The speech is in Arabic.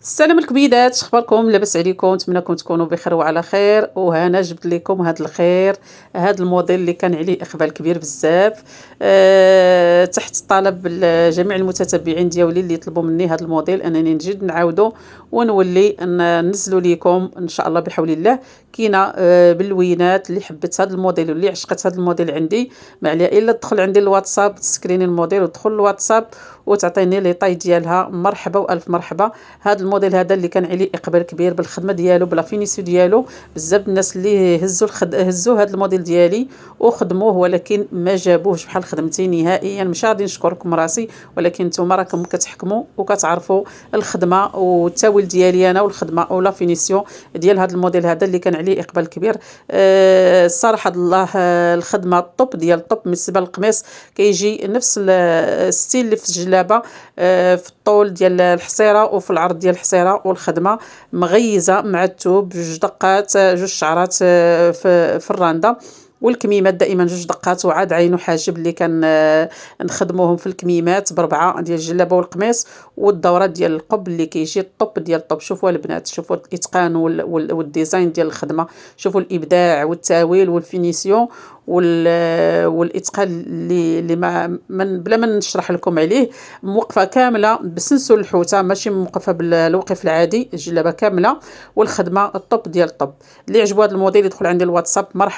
السلام الكبيدات، شخباركم؟ لاباس عليكم؟ نتمنىكم تكونوا بخير وعلى خير. وهنا جبت لكم هذا الخير، هذا الموديل اللي كان عليه اقبال كبير بزاف. تحت طلب جميع المتتبعين ديالي اللي يطلبوا مني هذا الموديل انني نجد نعاودو ونولي ننزلوا لكم ان شاء الله بحول الله. كاينه باللوينات اللي حبت هذا الموديل واللي عشقت هذا الموديل عندي، ما عليها الا تدخل عندي الواتساب، تسكريني الموديل وتدخل الواتساب وتعطيني لي طاي ديالها. مرحبا والف مرحبا. هذا الموديل هذا اللي كان عليه اقبال كبير بالخدمه ديالو، بلا فينيسيو ديالو. بزاف الناس اللي هزوا هذا الموديل ديالي وخدموه، ولكن ما جابوهش بحال خدمتي نهائيا. مش غادي نشكركم راسي، ولكن نتوما راكم كتحكموا وكتعرفوا الخدمه والتاويل ديالي انا والخدمه ولا فينيسيو ديال هذا الموديل هذا اللي كان عليه اقبال كبير. الصراحه الله، الخدمه الطوب ديال الطوب. بالنسبه للقميص كيجي نفس الستيل اللي في الجلابه، في الطول ديال الحصيره وفي العرض ديال الحصيره، والخدمه مغيزه مع الثوب، جوج دقات جوج شعرات في الرانده، والكميمات دائما جوج دقات، وعاد عينو حاجب اللي كان نخدموهم في الكميمات بربعه ديال الجلابه والقميص، والدوره ديال القب اللي كيجي الطوب ديال الطوب. شوفوا البنات، شوفوا الاتقان والديزاين ديال الخدمه، شوفوا الابداع والتاويل والفينيسيون والاتقان اللي بلا ما نشرح لكم عليه. موقفه كامله بسنسول الحوته، ماشي موقفه بالوقف العادي، الجلابه كامله والخدمه الطوب ديال الطوب. اللي عجبو هذا الموديل يدخل عندي الواتساب. مرحبا.